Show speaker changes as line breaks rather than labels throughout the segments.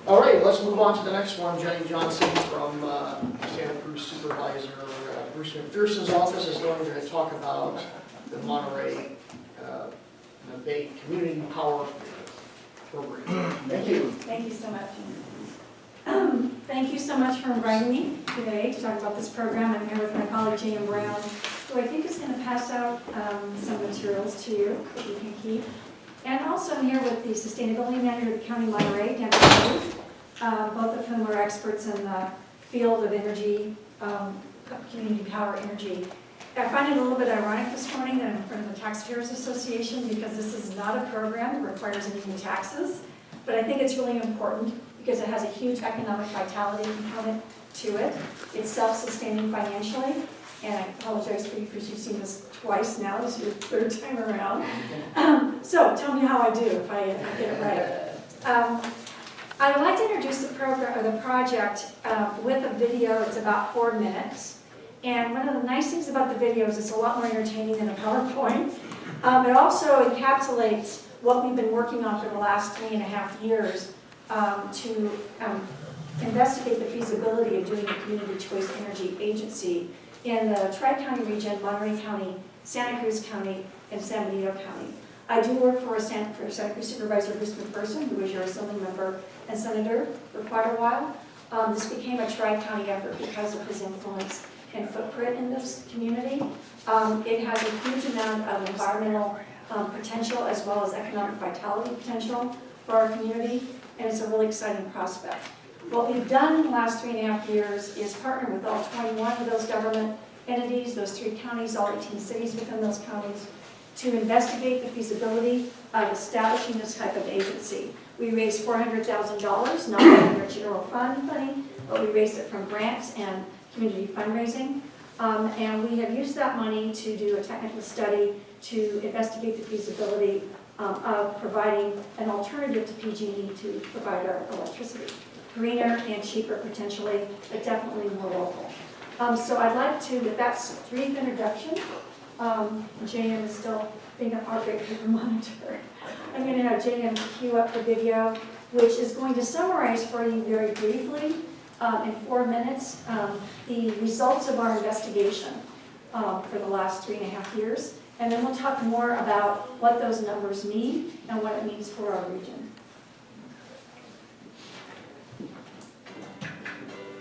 All right, let's move on to the next one. Jenny Johnson from Santa Cruz Supervisor Bruce McPherson's office is going to talk about the Monterey Bay Community Power Program. Thank you.
Thank you so much. Thank you so much for inviting me today to talk about this program. I'm here with my colleague J.M. Brown, who I think is going to pass out some materials to you that you can keep. And also I'm here with the Sustainability Manager of the County of Monterey, Dan Cruz, both of whom are experts in the field of energy, community power energy. I find it a little bit ironic this morning that I'm in front of the Taxpayers Association because this is not a program that requires any new taxes, but I think it's really important because it has a huge economic vitality component to it. It's self-sustaining financially, and I apologize for you because you've seen this twice now. This is your third time around. So tell me how I do if I get it right. I would like to introduce the program or the project with a video. It's about 4 minutes. And one of the nice things about the video is it's a lot more entertaining than a PowerPoint. It also encapsulates what we've been working on for the last 3.5 years to investigate the feasibility of doing a community choice energy agency in the Tri-County region, Monterey County, Santa Cruz County, and San Benito County. I do work for Santa Cruz Supervisor Bruce McPherson, who was your assembly member and senator for quite a while. This became a Tri-County effort because of his influence and footprint in this community. It has a huge amount of environmental potential as well as economic vitality potential for our community, and it's a really exciting prospect. What we've done in the last 3.5 years is partner with all 21 of those government entities, those 3 counties, all 18 cities within those counties, to investigate the feasibility of establishing this type of agency. We raised $400,000, not from our general fund money, but we raised it from grants and community fundraising. And we have used that money to do a technical study to investigate the feasibility of providing an alternative to PG&E to provide our electricity. Greener and cheaper potentially, but definitely more local. So I'd like to, with that brief introduction, JM is still being our great paper monitor. I'm going to have JM cue up the video, which is going to summarize for you very briefly in 4 minutes the results of our investigation for the last 3.5 years. And then we'll talk more about what those numbers mean and what it means for our region.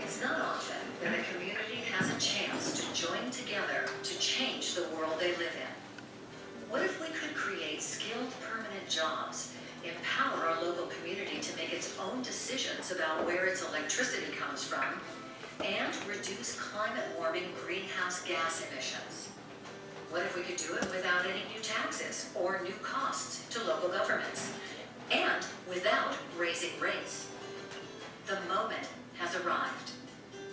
It's not often that a community has a chance to join together to change the world they live in. What if we could create skilled permanent jobs, empower our local community to make its own decisions about where its electricity comes from, and reduce climate warming greenhouse gas emissions? What if we could do it without any new taxes or new costs to local governments, and without raising rates? The moment has arrived.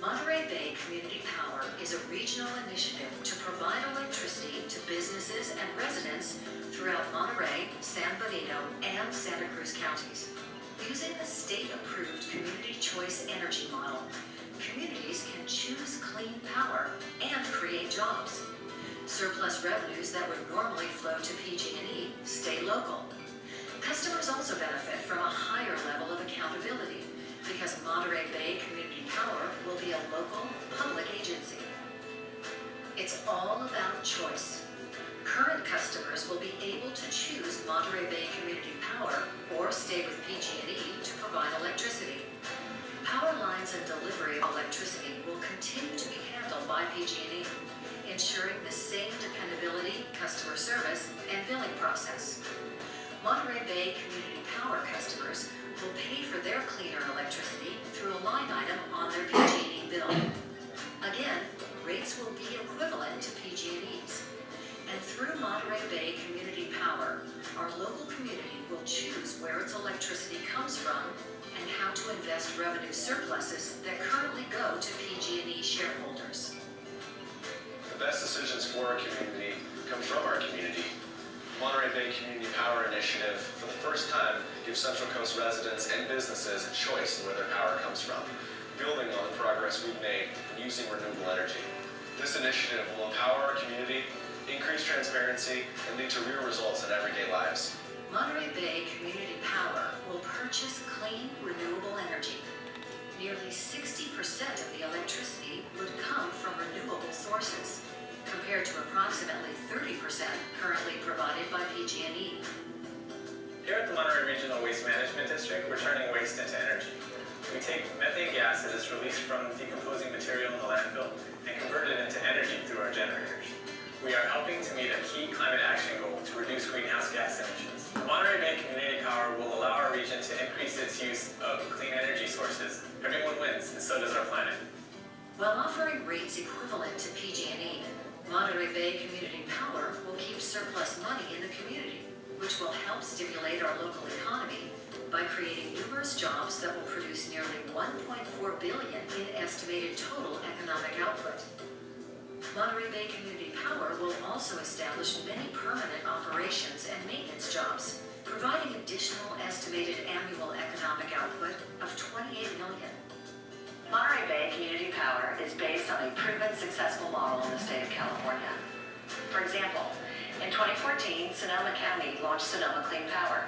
Monterey Bay Community Power is a regional initiative to provide electricity to businesses and residents throughout Monterey, San Benito, and Santa Cruz counties. Using the state-approved community choice energy model, communities can choose clean power and create jobs. Surplus revenues that would normally flow to PG&E stay local. Customers also benefit from a higher level of accountability because Monterey Bay Community Power will be a local public agency. It's all about choice. Current customers will be able to choose Monterey Bay Community Power or stay with PG&E to provide electricity. Power lines and delivery of electricity will continue to be handled by PG&E, ensuring the same dependability, customer service, and billing process. Monterey Bay Community Power customers will pay for their cleaner electricity through a line item on their PG&E bill. Again, rates will be equivalent to PG&E's. And through Monterey Bay Community Power, our local community will choose where its electricity comes from and how to invest revenue surpluses that currently go to PG&E shareholders.
The best decisions for our community come from our community. Monterey Bay Community Power Initiative, for the first time, gives Central Coast residents and businesses a choice in where their power comes from, building on the progress we've made in using renewable energy. This initiative will empower our community, increase transparency, and lead to real results in everyday lives.
Monterey Bay Community Power will purchase clean, renewable energy sources, compared to approximately 30% currently provided by PG&E.
Here at the Monterey Regional Waste Management District, we're turning waste into energy. We take methane gas that is released from decomposing material in the landfill and convert it into energy through our generators. We are helping to meet a key climate action goal to reduce greenhouse gas emissions. Monterey Bay Community Power will allow our region to increase its use of clean energy sources. Everyone wins, and so does our planet.
While offering rates equivalent to PG&E, Monterey Bay Community Power will keep surplus money in the community, which will help stimulate our local economy by creating numerous jobs that will produce nearly $1.4 billion in estimated total economic output. Monterey Bay Community Power will also establish many permanent operations and maintenance jobs, providing additional estimated annual economic output of $28 million. Monterey Bay Community Power is based on a proven successful model in the state of California. For example, in 2014, Sonoma County launched Sonoma Clean Power,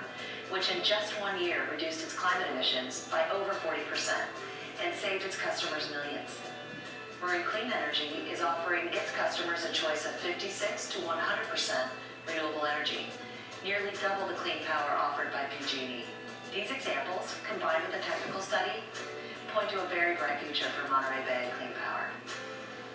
which in just 1 year reduced its climate emissions by over 40% and saved its customers millions. Marine Clean Energy is offering its customers a choice of 56 to 100% renewable energy, nearly double the clean power offered by PG&E. These examples, combined with a technical study, point to a very bright future for Monterey Bay Clean Power.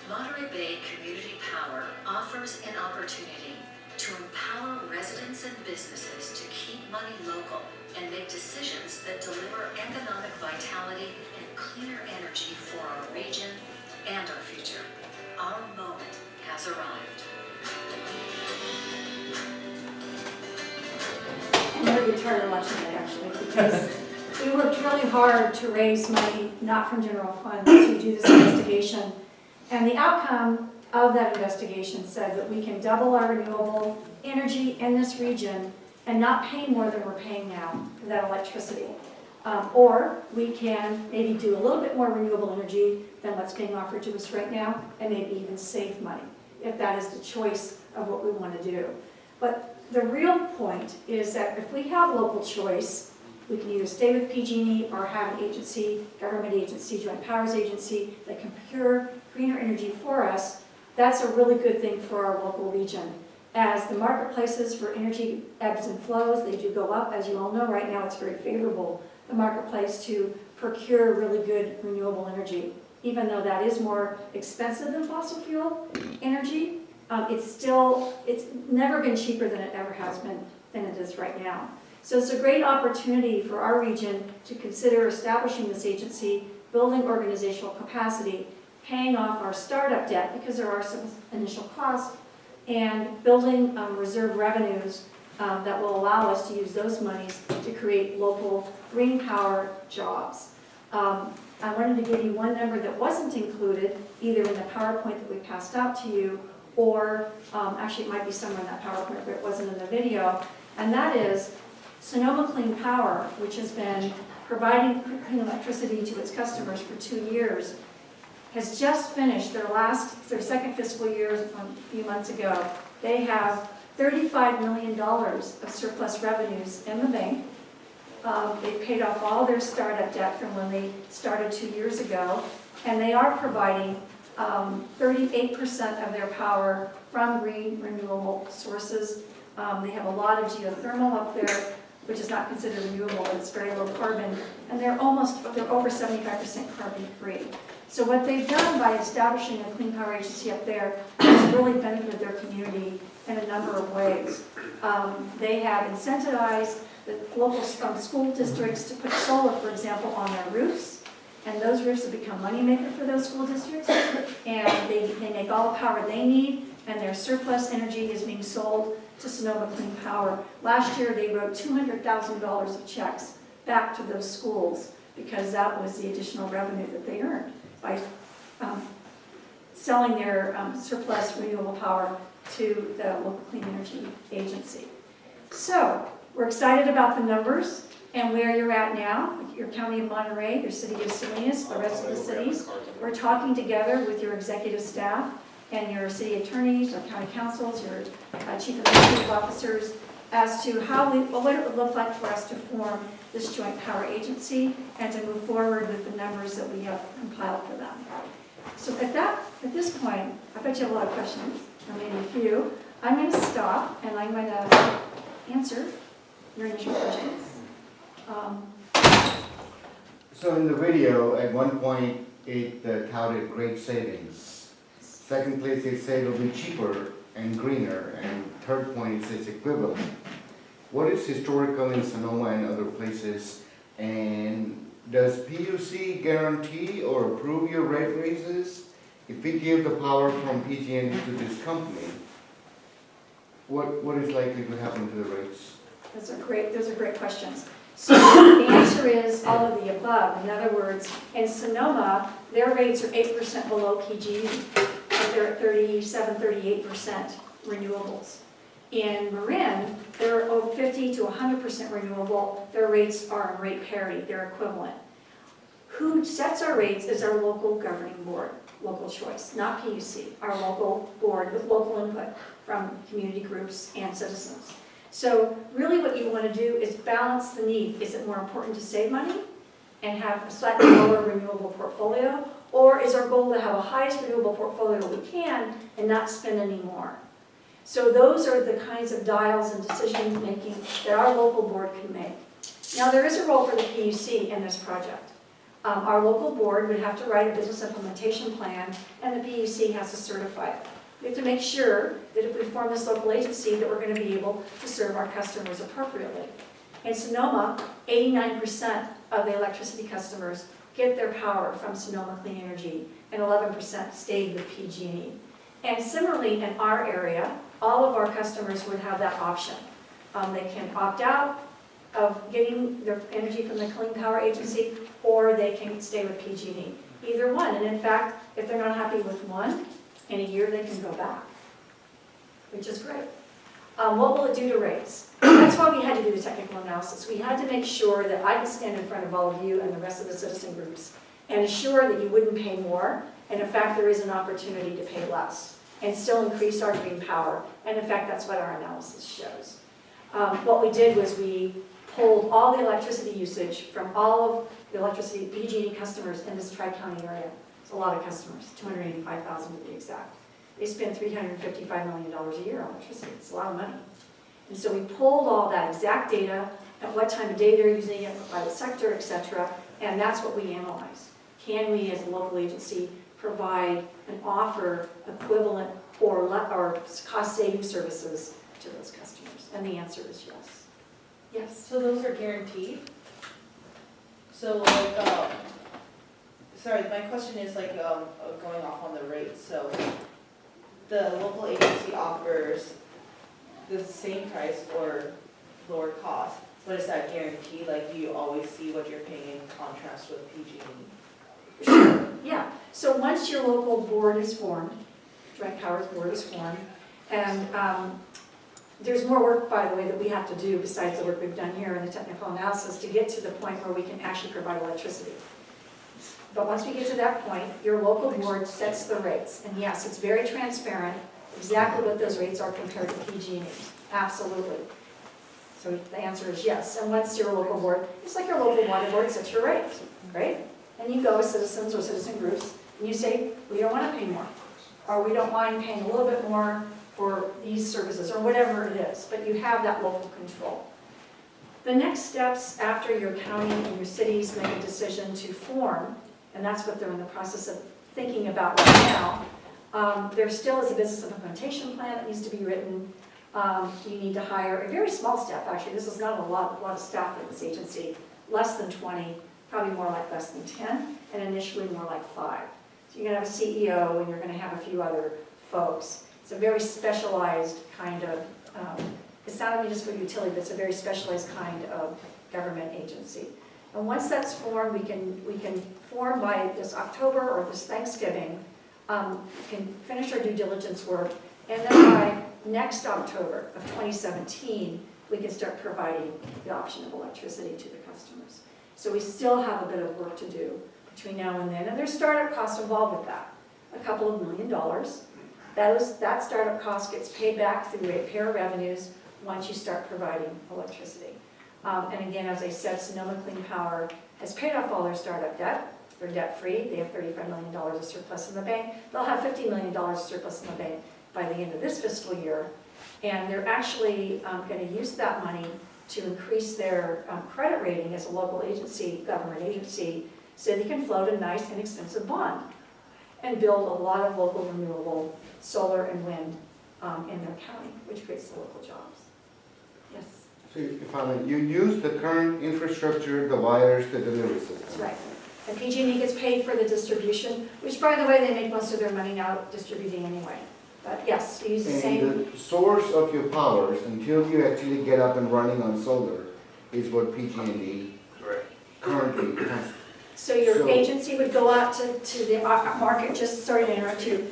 Monterey Bay Community Power offers an opportunity to empower residents and businesses to keep money local and make decisions that deliver economic vitality and cleaner energy for our region and our future. Our moment has arrived.
I'm really tired of watching that actually, because we worked really hard to raise money, not from general funds, to do this investigation. And the outcome of that investigation said that we can double our renewable energy in this region and not pay more than we're paying now for that electricity. Or we can maybe do a little bit more renewable energy than what's being offered to us right now, and maybe even save money, if that is the choice of what we want to do. But the real point is that if we have local choice, we can either stay with PG&E or have an agency, government agency, joint powers agency that can procure greener energy for us. That's a really good thing for our local region. As the marketplaces for energy ebbs and flows, they do go up. As you all know, right now it's very favorable, the marketplace, to procure really good renewable energy. Even though that is more expensive than fossil fuel energy, it's never been cheaper than it ever has been than it is right now. So it's a great opportunity for our region to consider establishing this agency, building organizational capacity, paying off our startup debt because there are some initial costs, and building reserve revenues that will allow us to use those monies to create local green power jobs. I wanted to give you one number that wasn't included either in the PowerPoint that we passed out to you, or actually it might be somewhere in that PowerPoint, but it wasn't in the video, and that is Sonoma Clean Power, which has been providing clean electricity to its customers for 2 years, has just finished their second fiscal year a few months ago. They have $35 million of surplus revenues in the bank. They paid off all their startup debt from when they started 2 years ago, and they are providing 38% of their power from green renewable sources. They have a lot of geothermal up there, which is not considered renewable, but it's very low carbon, and they're over 75% carbon free. So what they've done by establishing a clean power agency up there has really benefited their community in a number of ways. They have incentivized the local school districts to put solar, for example, on their roofs, and those roofs have become moneymaker for those school districts, and they make all the power they need, and their surplus energy is being sold to Sonoma Clean Power. Last year they wrote $200,000 of checks back to those schools because that was the additional revenue that they earned by selling their surplus renewable power to the local clean energy agency. So we're excited about the numbers and where you're at now, your county of Monterey, your city of Salinas, the rest of the cities. We're talking together with your executive staff and your city attorneys, or county councils, your chief administrative officers, as to what it would look like for us to form this joint power agency and to move forward with the numbers that we have compiled for them. So at this point, I bet you have a lot of questions, or maybe a few. I'm going to stop and I'm going to answer your initial questions.
So in the video, at one point, it touted great savings. Second place, it said it'll be cheaper and greener, and third point, it says equivalent. What is historical in Sonoma and other places, and does PUC guarantee or approve your rate raises? If we give the power from PG&E to this company, what is likely to happen to the rates?
Those are great questions. So the answer is all of the above. In other words, in Sonoma, their rates are 8% below PG&E, but they're at 37, 38% renewables. In Marin, they're over 50 to 100% renewable. Their rates are in rate parity, they're equivalent. Who sets our rates is our local governing board, local choice, not PUC, our local board with local input from community groups and citizens. So really what you want to do is balance the need. Is it more important to save money and have a slightly lower renewable portfolio? Or is our goal to have a highest renewable portfolio we can and not spend any more? So those are the kinds of dials and decision making that our local board can make. Now there is a role for the PUC in this project. Our local board would have to write a business implementation plan and the PUC has to certify it. We have to make sure that if we form this local agency that we're going to be able to serve our customers appropriately. In Sonoma, 89% of the electricity customers get their power from Sonoma Clean Energy and 11% stayed with PG&E. And similarly in our area, all of our customers would have that option. They can opt out of getting their energy from the Clean Power Agency or they can stay with PG&E. Either one, and in fact, if they're not happy with one, in a year they can go back, which is great. What will it do to rates? That's why we had to do the technical analysis. We had to make sure that I could stand in front of all of you and the rest of the citizen groups and assure that you wouldn't pay more, and in fact there is an opportunity to pay less and still increase our green power, and in fact that's what our analysis shows. What we did was we pulled all the electricity usage from all of the electricity PG&E customers in this Tri-County area. It's a lot of customers, 285,000 to be exact. They spend $355 million a year on electricity. It's a lot of money. And so we pulled all that exact data, at what time of day they're using it, by the sector, etc., and that's what we analyzed. Can we, as a local agency, provide and offer equivalent or cost-saving services to those customers? And the answer is yes. Yes.
So those are guaranteed? So like, sorry, my question is like going off on the rates. So the local agency offers the same price or lower cost, but is that guaranteed? Like, do you always see what you're paying in contrast with PG&E?
Sure, yeah. So once your local board is formed, Joint Powers Board is formed, and there's more work, by the way, that we have to do besides the work we've done here in the technical analysis to get to the point where we can actually provide electricity. But once we get to that point, your local board sets the rates. And yes, it's very transparent, exactly what those rates are compared to PG&E. Absolutely. So the answer is yes. And once your local board, it's like your local water board sets your rates, right? And you go as citizens or citizen groups, and you say, we don't want to pay more. Or we don't mind paying a little bit more for these services, or whatever it is. But you have that local control. The next steps after your county and your cities make a decision to form, and that's what they're in the process of thinking about right now. There still is a business implementation plan that needs to be written. You need to hire a very small staff, actually. This is not a lot of staff at this agency, less than 20, probably more like less than 10, and initially more like 5. So you're going to have a CEO, and you're going to have a few other folks. It's a very specialized kind of, it's not only just for utility, but it's a very specialized kind of government agency. And once that's formed, we can form by this October or this Thanksgiving, we can finish our due diligence work, and then by next October of 2017, we can start providing the option of electricity to the customers. So we still have a bit of work to do between now and then, and there's startup costs involved with that, a couple of $1 million. That startup cost gets paid back through ratepayer revenues once you start providing electricity. And again, as I said, Sonoma Clean Power has paid off all their startup debt. They're debt-free, they have $35 million of surplus in the bank. They'll have $50 million of surplus in the bank by the end of this fiscal year. And they're actually going to use that money to increase their credit rating as a local agency, government agency, so they can float a nice inexpensive bond and build a lot of local renewable solar and wind in their county, which creates the local jobs. Yes,
So if I may, you use the current infrastructure, the wires, the delivery system.
that's right. And PG&E gets paid for the distribution, which by the way, they make most of their money now distributing anyway. But yes, you use the same.
And the source of your powers, until you actually get up and running on solar, is what PG&E currently has.
So your
So-
agency would go out to the market, just sorry to interrupt you.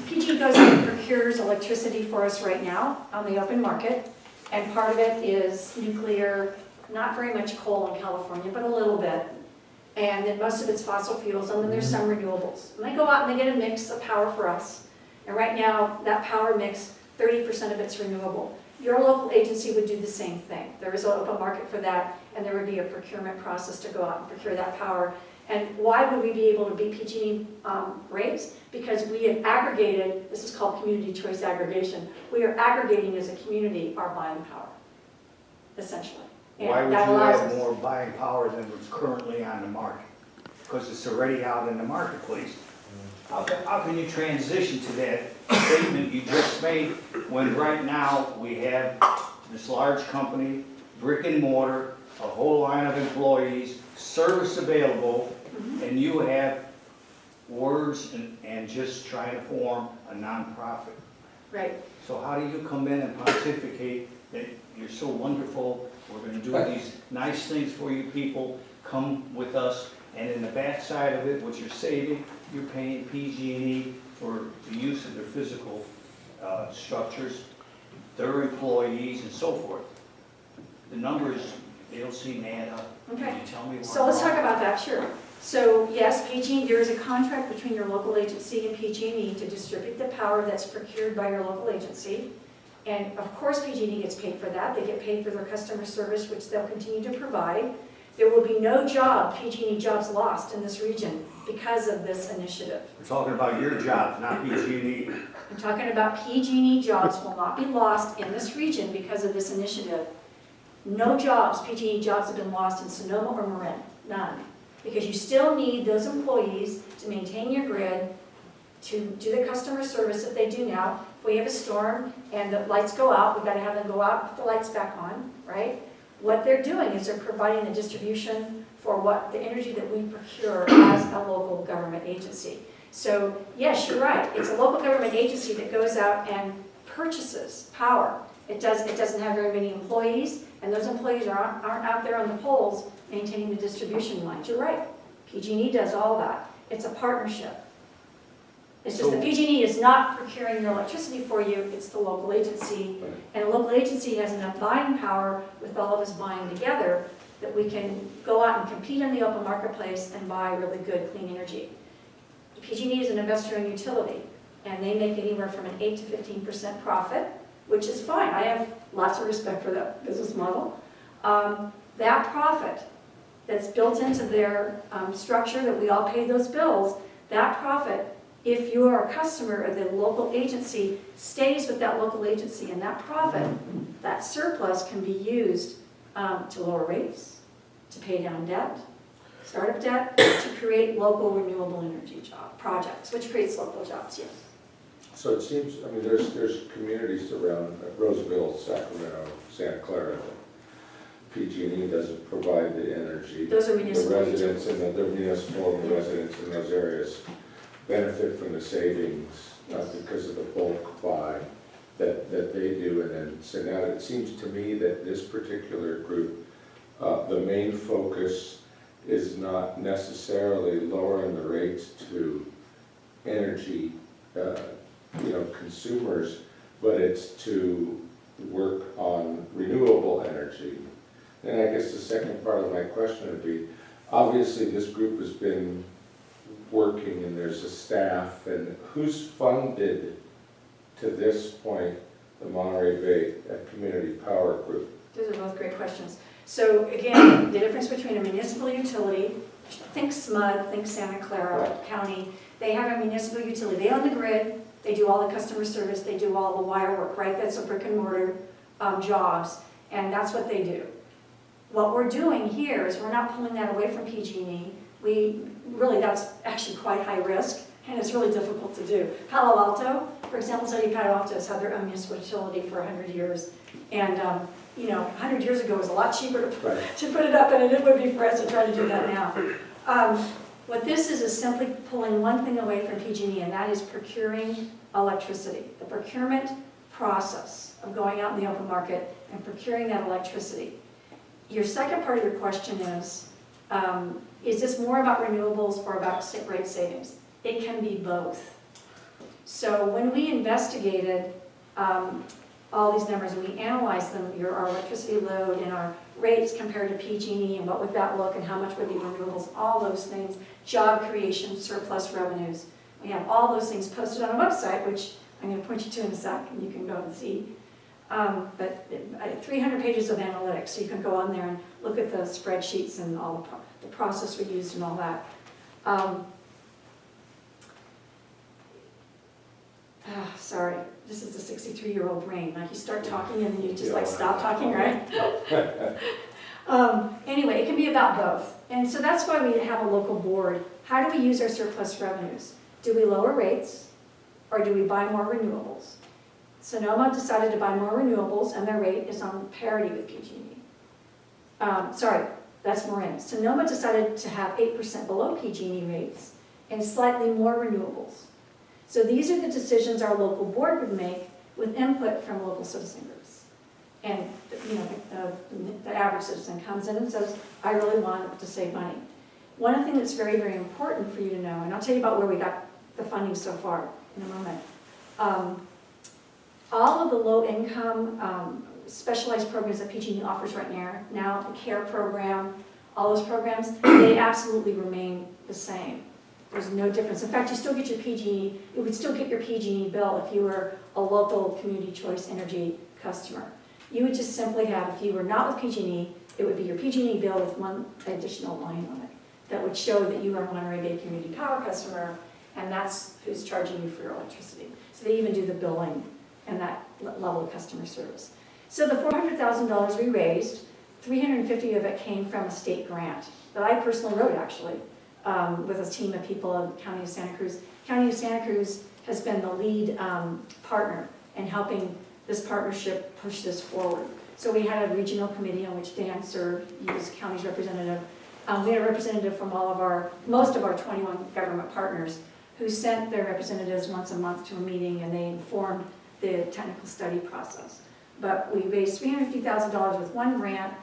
PG goes out and procures electricity for us right now on the open market. And part of it is nuclear, not very much coal in California, but a little bit. And then most of it's fossil fuels, and then there's some renewables. And they go out and they get a mix of power for us. And right now, that power mix, 30% of it's renewable. Your local agency would do the same thing. There is an open market for that, and there would be a procurement process to go out and procure that power. And why would we be able to beat PG&E rates? Because we have aggregated, this is called community choice aggregation, we are aggregating as a community our buying power, essentially. And
Why would
that
you
allows
have
us-
more buying power than what's currently on the market? Because it's already out in the marketplace. How can you transition to that statement you just made when right now we have this large company, brick and mortar, a whole line of employees, service available, and you have words and just trying to form a nonprofit?
Right.
So how do you come in and pontificate that you're so wonderful, we're gonna do these nice things for you people, come with us, and in the backside of it, what you're saving, you're paying PG&E for the use of their physical structures, their employees, and so forth. The numbers, they don't seem to add up.
Okay.
Can you tell me why?
So let's talk about that, sure. So yes, PG&E, there is a contract between your local agency and PG&E to distribute the power that's procured by your local agency. And of course, PG&E gets paid for that. They get paid for their customer service, which they'll continue to provide. There will be no PG&E jobs lost in this region because of this initiative.
We're talking about your jobs, not PG&E.
I'm talking about PG&E jobs will not be lost in this region because of this initiative. No jobs, PG&E jobs have been lost in Sonoma or Marin, none. Because you still need those employees to maintain your grid, to do the customer service that they do now. If we have a storm and the lights go out, we've got to have them go out and put the lights back on, right? What they're doing is they're providing the distribution for what the energy that we procure as a local government agency. So yes, you're right. It's a local government agency that goes out and purchases power. It doesn't have very many employees, and those employees aren't out there on the poles maintaining the distribution lines. You're right. PG&E does all that. It's a partnership. It's just that PG&E is not procuring your electricity for you, it's the local agency. And a local agency has enough buying power with all of us buying together that we can go out and compete in the open marketplace and buy really good, clean energy. PG&E is an investor in utility, and they make anywhere from an 8 to 15% profit, which is fine. I have lots of respect for that business model. That profit that's built into their structure that we all pay those bills, that profit, if you are a customer of the local agency, stays with that local agency, and that profit, that surplus can be used to lower rates, to pay down debt, startup debt, to create local renewable energy projects, which creates local jobs, yes.
So it seems, I mean, there's communities around Roseville, Sacramento, Santa Clara, that PG&E doesn't provide the energy.
Those are municipal.
The residents and the municipal and the residents in those areas benefit from the savings because of the bulk buy that they do. And then, so now it seems to me that this particular group, the main focus is not necessarily lowering the rates to energy consumers, but it's to work on renewable energy. And I guess the second part of my question would be, obviously this group has been working and there's a staff, and who's funded to this point the Monterey Bay Community Power Group?
Those are both great questions. So again, the difference between a municipal utility think SMUD, think Santa Clara County. They have a municipal utility. They own the grid. They do all the customer service. They do all the wire work, right? That's a brick and mortar jobs, and that's what they do. What we're doing here is we're not pulling that away from PG&E. That's actually quite high risk, and it's really difficult to do. Palo Alto, for example, Palo Alto has had their own municipal utility for 100 years. And, 100 years ago it was a lot cheaper to put it up than it would be for us to try to do that now. What this is simply pulling one thing away from PG&E, and that is procuring electricity. The procurement process of going out in the open market and procuring that electricity. Your second part of your question is this more about renewables or about rate savings? It can be both. So when we investigated all these numbers and we analyzed them, our electricity load and our rates compared to PG&E and what would that look and how much would be renewables, all those things, job creation, surplus revenues. We have all those things posted on a website, which I'm going to point you to in a sec and you can go and see. 300 pages of analytics, so you can go on there and look at the spreadsheets and all the process we used and all that. Sorry, this is the 63-year-old brain. Like you start talking and then you just stop talking, right? Anyway, it can be about both. And so that's why we have a local board. How do we use our surplus revenues? Do we lower rates or do we buy more renewables? Sonoma decided to buy more renewables and their rate is on parity with PG&E. Sorry, that's Marin. Sonoma decided to have 8% below PG&E rates and slightly more renewables. So these are the decisions our local board would make with input from local citizen groups. And the average citizen comes in and says, I really want to save money. One thing that's very, very important for you to know, and I'll tell you about where we got the funding so far in a moment. All of the low-income specialized programs that PG&E offers right now, the CARE program, all those programs, they absolutely remain the same. There's no difference. In fact, you still get your PG&E, you would still get your PG&E bill if you were a local community choice energy customer. You would just simply have, if you were not with PG&E, it would be your PG&E bill with one additional line on it that would show that you are a Monterey Bay Community Power customer, and that's who's charging you for your electricity. So they even do the billing and that level of customer service. So the $400,000 we raised, 350 of it came from a state grant that I personally wrote, actually, with a team of people in the County of Santa Cruz. County of Santa Cruz has been the lead partner in helping this partnership push this forward. So we had a regional committee on which Dan served, he was county's representative. We had a representative from most of our 21 government partners who sent their representatives once a month to a meeting and they informed the technical study process. But we raised $350,000 with one grant,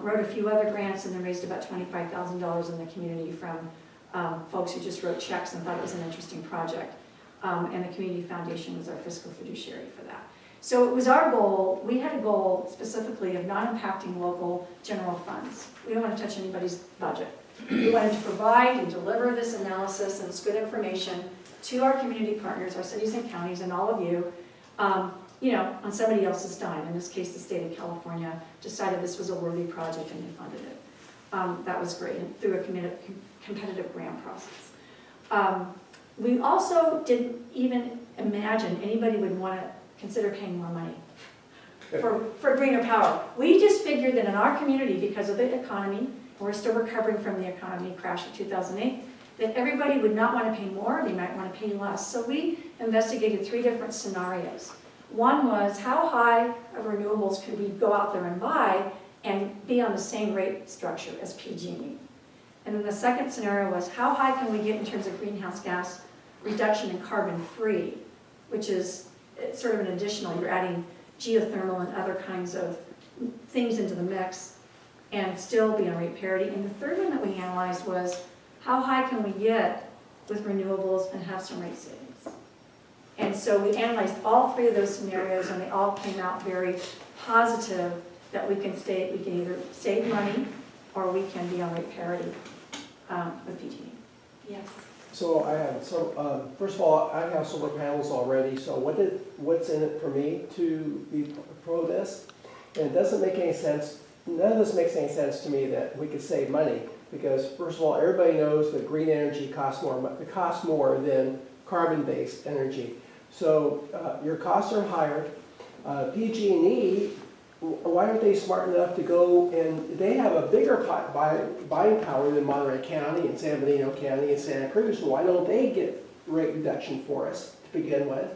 wrote a few other grants, and then raised about $25,000 in the community from folks who just wrote checks and thought it was an interesting project. And the Community Foundation was our fiscal fiduciary for that. So it was our goal, we had a goal specifically of not impacting local general funds. We don't want to touch anybody's budget. We wanted to provide and deliver this analysis and this good information to our community partners, our cities and counties, and all of you, on somebody else's dime. In this case, the state of California decided this was a worthy project and they funded it. That was great, and through a competitive grant process. We also didn't even imagine anybody would want to consider paying more money for greener power. We just figured that in our community, because of the economy, we're still recovering from the economy crash of 2008, that everybody would not want to pay more, they might want to pay less. So we investigated 3 different scenarios. One was, how high of renewables could we go out there and buy and be on the same rate structure as PG&E? And then the second scenario was, how high can we get in terms of greenhouse gas reduction and carbon free, which is sort of an additional, you're adding geothermal and other kinds of things into the mix and still be on rate parity. And the third one that we analyzed was, how high can we get with renewables and have some rate savings? And so we analyzed all 3 of those scenarios and they all came out very positive that we can either save money or we can be on rate parity with PG&E. Yes.
So first of all, I have solar panels already, so what's in it for me to be pro this? And it doesn't make any sense, none of this makes any sense to me that we could save money Because first of all, everybody knows that green energy costs more than carbon-based energy. So your costs are higher. PG&E, why aren't they smart enough to go and, they have a bigger buying power than Monterey County and San Bernardino County and Santa Cruz, so why don't they get rate reduction for us to begin with?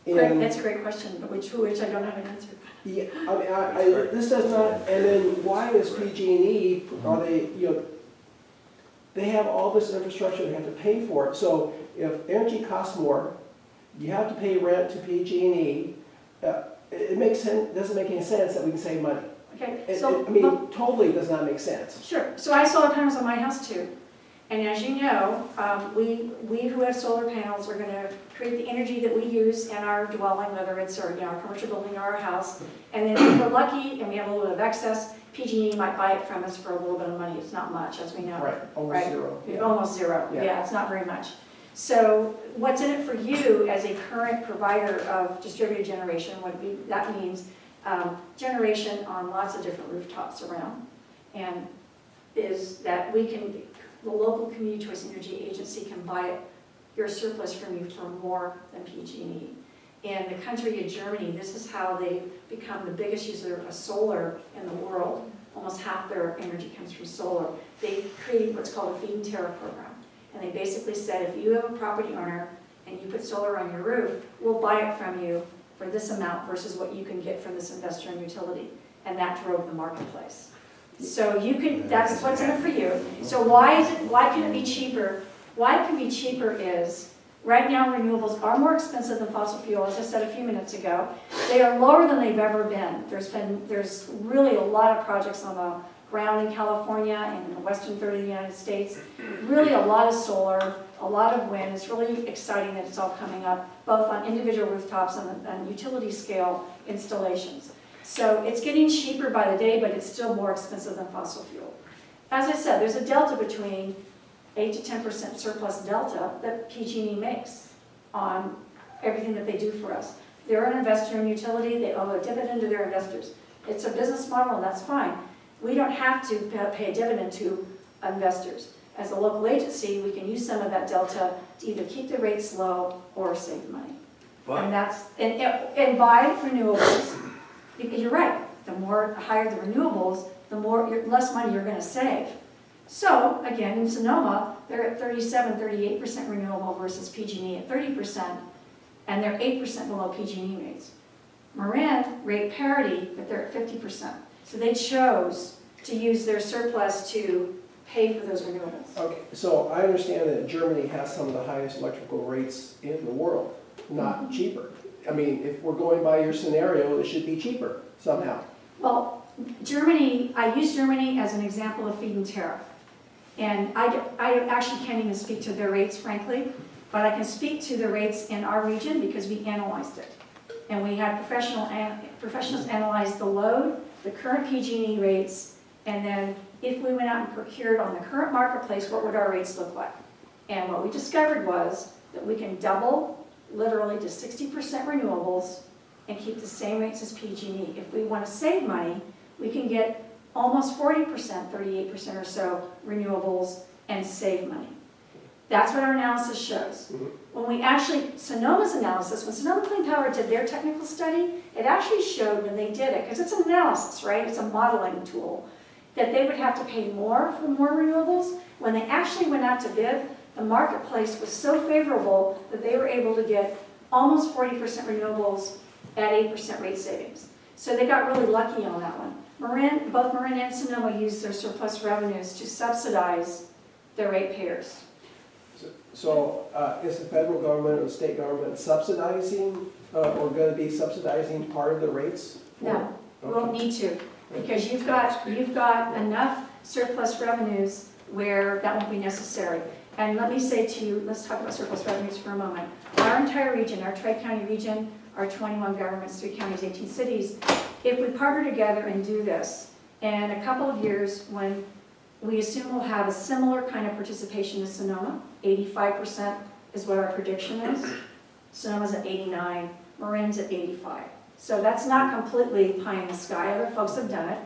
Great, that's a great question, but which I don't have an answer.
Yeah, I mean, this does not, and then why is PG&E, are they, they have all this infrastructure, they have to pay for it. So if energy costs more, you have to pay rent to PG&E. It makes sense, doesn't make any sense that we can save money.
Okay, so.
I mean, totally does not make sense.
Sure, so I have solar panels on my house too. And as you know, we who have solar panels are gonna create the energy that we use in our dwelling, whether it's our, our commercial building or our house. And then if we're lucky and we have a little bit of excess, PG&E might buy it from us for a little bit of money. It's not much, as we know.
Right, almost zero.
Yeah. Almost zero,
Yeah.
yeah, it's not very much. So what's in it for you as a current provider of distributed generation, that means generation on lots of different rooftops around. And is that the local community choice energy agency can buy your surplus from you for more than PG&E. In the country of Germany, this is how they've become the biggest user of solar in the world. Almost half their energy comes from solar. They created what's called a feed-in tariff program. And they basically said, if you have a property owner and you put solar on your roof, we'll buy it from you for this amount versus what you can get from this investor in utility. And that drove the marketplace. So that's what's in it for you. So why can it be cheaper? Why it can be cheaper is, right now renewables are more expensive than fossil fuel, as I said a few minutes ago. They are lower than they've ever been. There's really a lot of projects on the ground in California and in the western third of the United States. Really a lot of solar, a lot of wind. It's really exciting that it's all coming up, both on individual rooftops and utility scale installations. So it's getting cheaper by the day, but it's still more expensive than fossil fuel. As I said, there's a delta between 8 to 10% surplus delta that PG&E makes on everything that they do for us. They're an investor in utility, they owe a dividend to their investors. It's a business model and that's fine. We don't have to pay a dividend to investors. As a local agency, we can use some of that delta to either keep the rates low or save money.
But
And buy renewables, because you're right, the higher the renewables, less money you're going to save. So again, in Sonoma, they're at 38% renewable versus PG&E at 30%, and they're 8% below PG&E rates. Marin rate parity, but they're at 50%. So they chose to use their surplus to pay for those renewables.
Okay, so I understand that Germany has some of the highest electrical rates in the world, not cheaper. I mean, if we're going by your scenario, it should be cheaper somehow.
Well, Germany, I use Germany as an example of feed-in tariff. And I actually can't even speak to their rates, frankly, but I can speak to the rates in our region because we analyzed it. And we had professionals analyze the load, the current PG&E rates, and then if we went out and procured on the current marketplace, what would our rates look like? And what we discovered was that we can double, literally to 60% renewables and keep the same rates as PG&E. If we want to save money, we can get almost 40%, 38% or so renewables and save money. That's what our analysis shows. When we actually, Sonoma's analysis, when Sonoma Clean Power did their technical study, it actually showed when they did it, because it's an analysis, right? It's a modeling tool, that they would have to pay more for more renewables. When they actually went out to bid, the marketplace was so favorable that they were able to get almost 40% renewables at 8% rate savings. So they got really lucky on that one. Both Marin and Sonoma used their surplus revenues to subsidize their ratepayers.
So is the federal government or the state government subsidizing or going to be subsidizing part of the rates?
No, we won't need to, because you've got enough surplus revenues where that won't be necessary. And let me say to you, let's talk about surplus revenues for a moment. Our entire region, our Tri-County region, our 21 governments, 3 counties, 18 cities, if we partner together and do this, in a couple of years, when we assume we'll have a similar kind of participation as Sonoma, 85% is what our prediction is. Sonoma's at 89, Marin's at 85. So that's not completely pie in the sky, other folks have done it.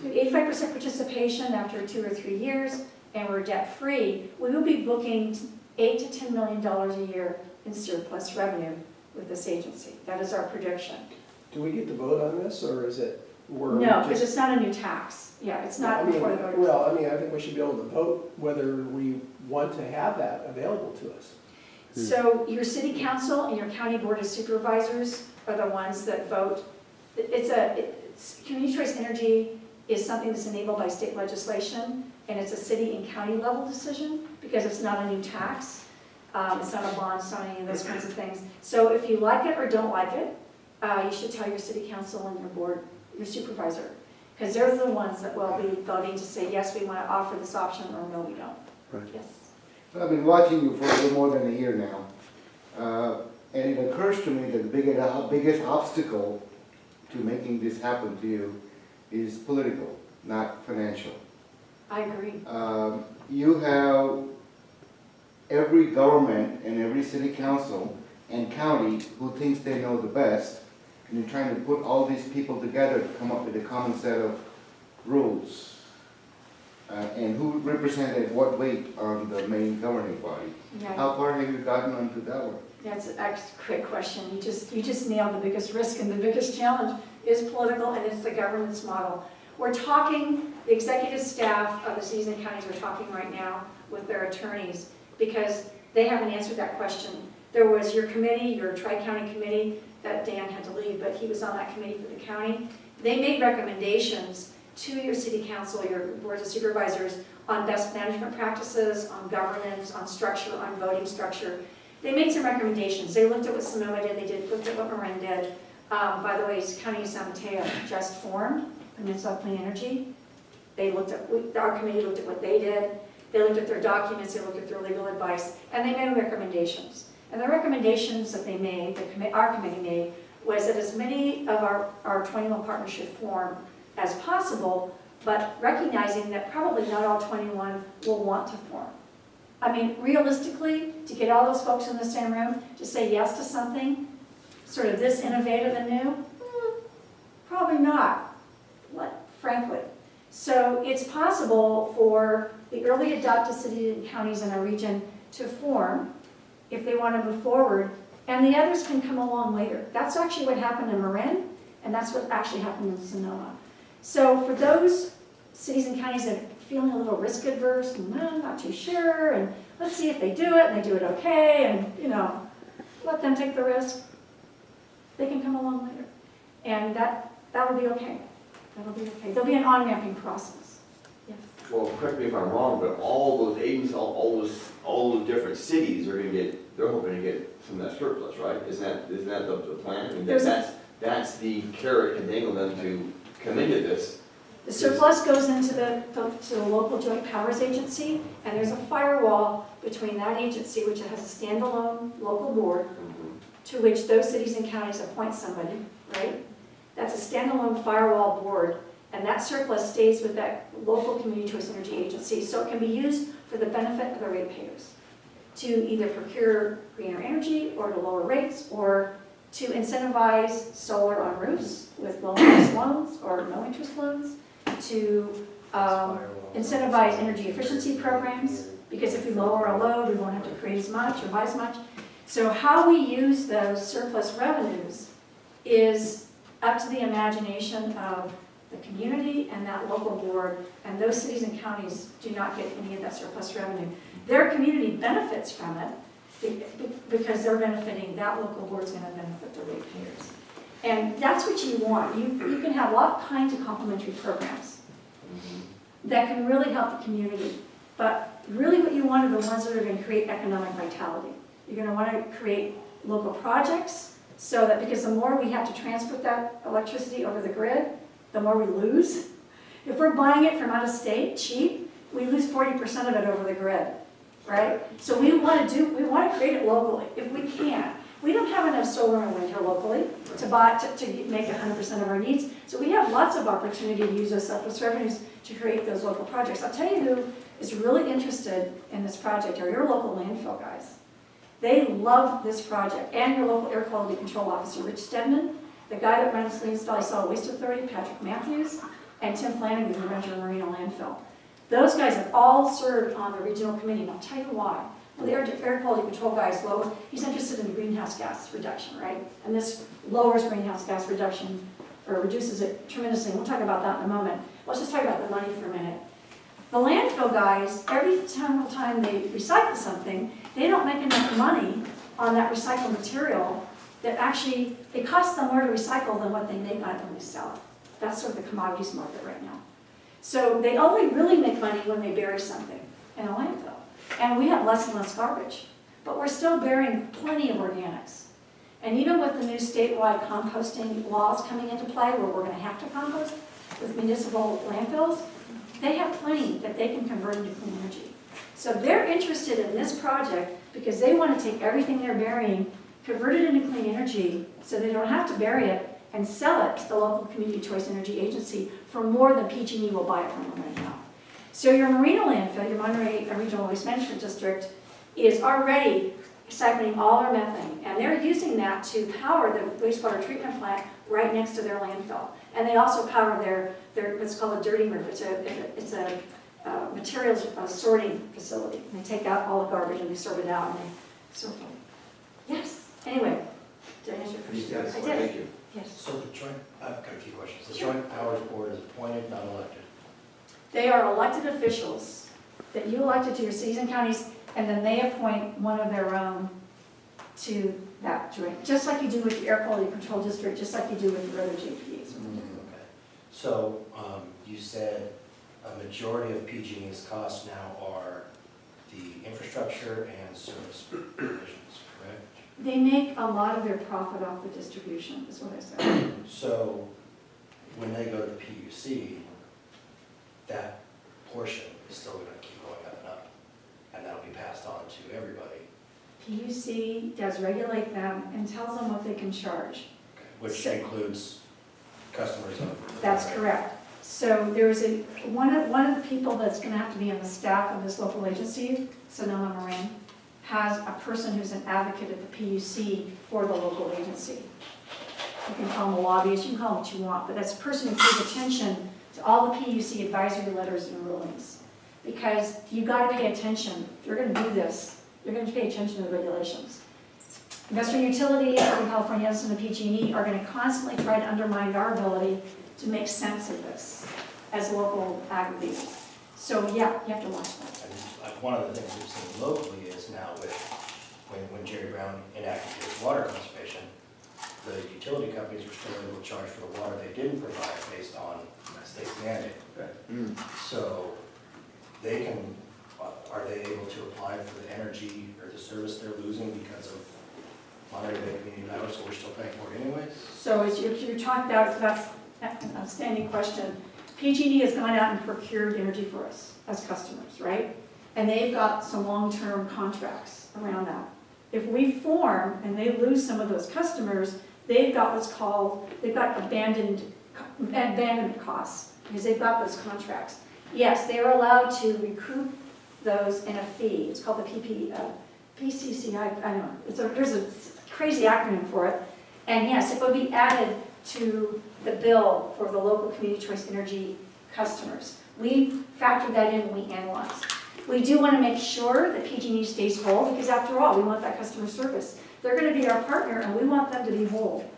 So we have 85% participation after 2 or 3 years, and we're debt-free. We will be booking $8 to $10 million a year in surplus revenue with this agency. That is our prediction.
Do we get to vote on this, or is it, we're
No, because
just?
it's not a new tax. Yeah, it's
I
not
mean,
before the voters.
well, I mean, I think we should be able to vote whether we want to have that available to us.
So your city council and your county board of supervisors are the ones that vote. Community choice energy is something that's enabled by state legislation, and it's a city and county level decision because it's not a new tax. It's not a bond, it's not any of those kinds of things. So if you like it or don't like it, you should tell your city council and your board, your supervisor, because they're the ones that will be voting to say, yes, we want to offer this option, or no, we don't.
Right.
Yes.
So I've been watching you for a little more than a year now, and it occurs to me that the biggest obstacle to making this happen to you is political, not financial.
I agree.
You have every government and every city council and county who thinks they know the best, and you're trying to put all these people together to come up with a common set of rules. And who represented what weight on the main governing body?
Yeah.
How far have you gotten onto that one?
That's a quick question. You just nailed the biggest risk, and the biggest challenge is political, and it's the governance model. We're talking, the executive staff of the cities and counties are talking right now with their attorneys because they haven't answered that question. There was your committee, your Tri-County committee, that Dan had to leave, but he was on that committee for the county. They made recommendations to your city council, your boards of supervisors, on best management practices, on governance, on structure, on voting structure. They made some recommendations. They looked at what Sonoma did, they looked at what Marin did. By the way, County of San Mateo just formed Peninsula Clean Energy. They looked at, our committee looked at what they did. They looked at their documents, they looked at their legal advice, and they made recommendations. And the recommendations that they made, our committee made, was that as many of our 21 partnership form as possible, but recognizing that probably not all 21 will want to form. I mean, realistically, to get all those folks in the same room to say yes to something sort of this innovative and new, probably not, frankly. So it's possible for the early adopted cities and counties in our region to form if they want to move forward, and the others can come along later. That's actually what happened in Marin, and that's what actually happened in Sonoma. So for those cities and counties that are feeling a little risk adverse, not too sure, and let's see if they do it, and they do it okay, and let them take the risk. They can come along later, and that'll be okay. That'll be okay. There'll be an on-ramping process. Yes.
Well, correct me if I'm wrong, but all those agencies, all those different cities are gonna get, they're hoping to get some of that surplus, right? Isn't that the plan? I mean, that's the carrot and dangle them to come into this.
The surplus goes into the local joint powers agency, and there's a firewall between that agency, which has a standalone local board, to which those cities and counties appoint somebody, right? That's a standalone firewall board, and that surplus stays with that local community choice energy agency, so it can be used for the benefit of the ratepayers to either procure greener energy or to lower rates or to incentivize solar on roofs with low-interest loans or no-interest loans, to incentivize energy efficiency programs, because if we lower our load, we won't have to create as much or buy as much. So how we use those surplus revenues is up to the imagination of the community and that local board, and those cities and counties do not get any of that surplus revenue. Their community benefits from it because they're benefiting, that local board's going to benefit the ratepayers. And that's what you want. You can have all kinds of complementary programs that can really help the community, but really what you want are the ones that are going to create economic vitality. You're going to want to create local projects so that, because the more we have to transport that electricity over the grid, the more we lose. If we're buying it from out of state cheap, we lose 40% of it over the grid, right? So we want to create it locally if we can. We don't have enough solar and wind here locally to make 100% of our needs. So we have lots of opportunity to use those surplus revenues to create those local projects. I'll tell you who is really interested in this project are your local landfill guys. They love this project, and your local air quality control officer, Rich Stedman. the guy that runs Salinas Valley Solid Waste Authority, Patrick Matthews, and Tim Flanagan, who runs your marina landfill. Those guys have all served on the regional committee, and I'll tell you why. Well, the air quality control guy is low, he's interested in greenhouse gas reduction, right? And this lowers greenhouse gas reduction, or reduces it tremendously. We'll talk about that in a moment. Let's just talk about the money for a minute. The landfill guys, every time they recycle something, they don't make enough money on that recycled material that actually, it costs them more to recycle than what they make on it when they sell it. That's sort of the commodities market right now. So they only really make money when they bury something in a landfill. And we have less and less garbage, but we're still burying plenty of organics. And even with the new statewide composting laws coming into play, where we're going to have to compost with municipal landfills, they have plenty that they can convert into clean energy. So they're interested in this project because they want to take everything they're burying, convert it into clean energy, so they don't have to bury it, and sell it to the local community choice energy agency for more than PG&E will buy it from them right now. So your marina landfill, your Monterey Regional Waste Management District, is already siphoning all their methane, and they're using that to power the wastewater treatment plant right next to their landfill. And they also power their what's called a dirty MRF. It's a materials sorting facility. And they take out all the garbage and they sort it out, and they sort it. Yes. Anyway, did I answer your question?
Yes,
I did.
thank you.
Yes.
So the joint, I've got a few questions. The
Sure.
Joint Powers Board is appointed, not elected.
They are elected officials that you elected to your cities and counties, and then they appoint one of their own to that joint, just like you do with the Air Quality Control District, just like you do with your other JPs.
Okay. So you said a majority of PG&E's costs now are the infrastructure and service provisions, correct?
They make a lot of their profit off the distribution, is what I said.
So when they go to PUC, that portion is still going to keep going up and up, and that'll be passed on to everybody,
PUC does regulate them and tells them what they can charge.
okay, which
So-
includes customers of.
That's correct. So there's one of the people that's going to have to be on the staff of this local agency, Sonoma Moran, has a person who's an advocate at the PUC for the local agency. You can call him a lobbyist, you can call him what you want, but that's a person who pays attention to all the PUC advisory letters and rulings. Because you've got to pay attention. If you're going to do this, you're going to pay attention to the regulations. Western Utility, Southern California Edison, and PG&E are going to constantly try to undermine our ability to make sense of this as local aggregators. So yeah, you have to watch that.
And one of the things we've seen locally is now with, when Jerry Brown enacted his water conservation, the utility companies were still able to charge for the water they didn't provide based on state mandate. So they can, are they able to apply for the energy or the service they're losing because of Monterey Bay Community Power, so we're still paying for it anyways?
So as you're talking about, that's an outstanding question. PG&E has gone out and procured energy for us as customers, right? And they've got some long-term contracts around that. If we form and they lose some of those customers, they've got what's called, they've got abandonment costs, because they've got those contracts. Yes, they are allowed to recoup those in a fee. It's called the PCCI, I don't know. There's a crazy acronym for it. And yes, it would be added to the bill for the local community choice energy customers. We factor that in when we analyze. We do want to make sure that PG&E stays whole, because after all, we want that customer service. They're going to be our partner, and we want them to be whole.